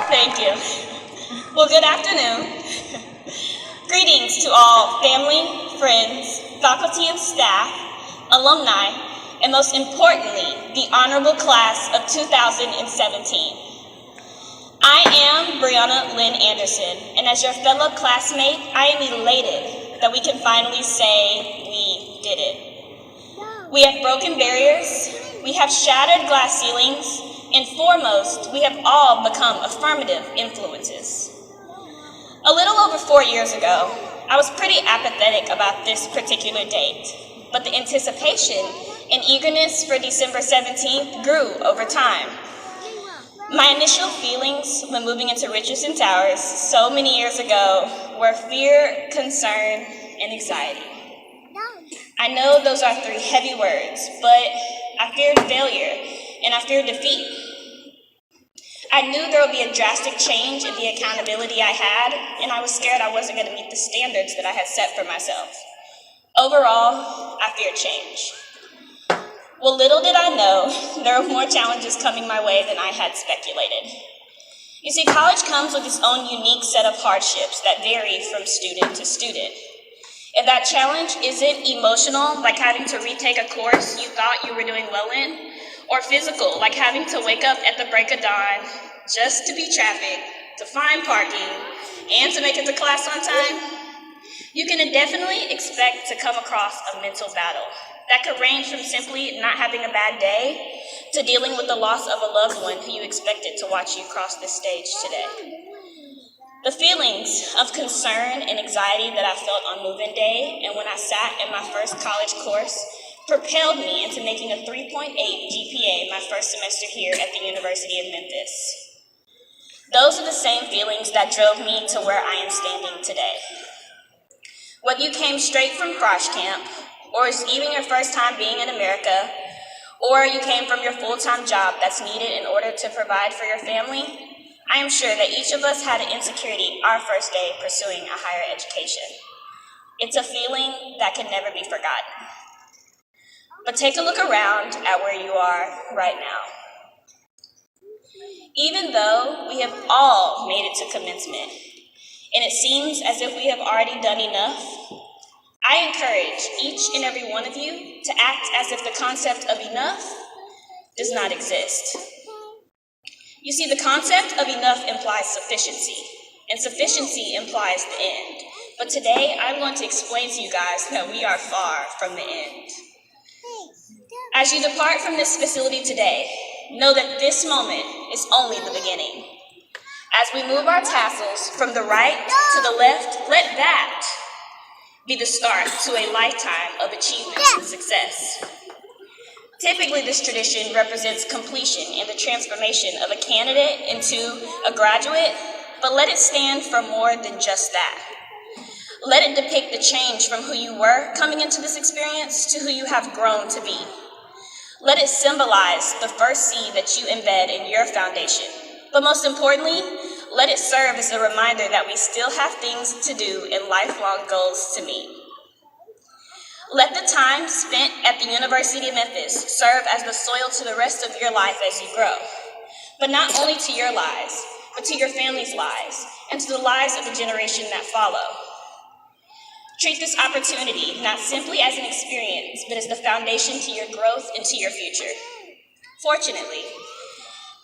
Thank you. Well, good afternoon. Greetings to all family, friends, faculty and staff, alumni, and most importantly, the honorable class of 2017. I am Brianna Lynn Anderson, and as your fellow classmate, I am elated that we can finally say we did it. We have broken barriers, we have shattered glass ceilings, and foremost, we have all become affirmative influences. A little over 4 years ago, I was pretty apathetic about this particular date, but the anticipation and eagerness for December 17th grew over time. My initial feelings when moving into Richardson Towers so many years ago were fear, concern, and anxiety. I know those are 3 heavy words, but I feared failure and I feared defeat. I knew there would be a drastic change in the accountability I had, and I was scared I wasn't going to meet the standards that I had set for myself. Overall, I feared change. Well, little did I know, there were more challenges coming my way than I had speculated. You see, college comes with its own unique set of hardships that vary from student to student. If that challenge isn't emotional, like having to retake a course you thought you were doing well in, or physical, like having to wake up at the break of dawn just to beat traffic, to find parking, and to make it to class on time, you can definitely expect to come across a mental battle that could range from simply not having a bad day to dealing with the loss of a loved one who you expected to watch you cross this stage today. The feelings of concern and anxiety that I felt on move-in day and when I sat in my first college course propelled me into making a 3.8 GPA my first semester here at the University of Memphis. Those are the same feelings that drove me to where I am standing today. Whether you came straight from Frosh Camp, or is even your first time being in America, or you came from your full-time job that's needed in order to provide for your family, I am sure that each of us had an insecurity our first day pursuing a higher education. It's a feeling that can never be forgotten. But take a look around at where you are right now. Even though we have all made it to commencement, and it seems as if we have already done enough, I encourage each and every one of you to act as if the concept of enough does not exist. You see, the concept of enough implies sufficiency, and sufficiency implies the end. But today, I'm going to explain to you guys that we are far from the end. As you depart from this facility today, know that this moment is only the beginning. As we move our tassels from the right to the left, let that be the start to a lifetime of achievement and success. Typically, this tradition represents completion and the transformation of a candidate into a graduate, but let it stand for more than just that. Let it depict the change from who you were coming into this experience to who you have grown to be. Let it symbolize the first seed that you embed in your foundation. But most importantly, let it serve as a reminder that we still have things to do and lifelong goals to meet. Let the time spent at the University of Memphis serve as the soil to the rest of your life as you grow. But not only to your lives, but to your family's lives, and to the lives of the generation that follow. Treat this opportunity not simply as an experience, but as the foundation to your growth and to your future. Fortunately,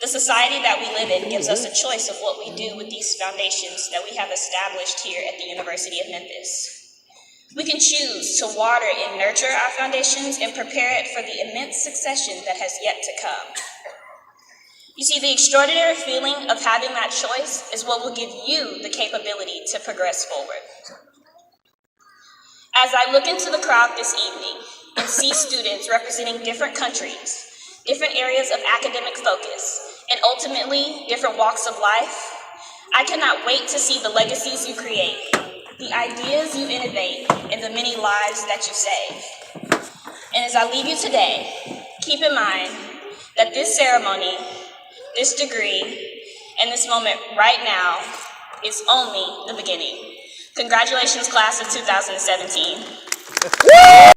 the society that we live in gives us a choice of what we do with these foundations that we have established here at the University of Memphis. We can choose to water and nurture our foundations and prepare it for the immense succession that has yet to come. You see, the extraordinary feeling of having that choice is what will give you the capability to progress forward. As I look into the crowd this evening and see students representing different countries, different areas of academic focus, and ultimately different walks of life, I cannot wait to see the legacies you create, the ideas you innovate, and the many lives that you save. And as I leave you today, keep in mind that this ceremony, this degree, and this moment right now is only the beginning. Congratulations, class of 2017.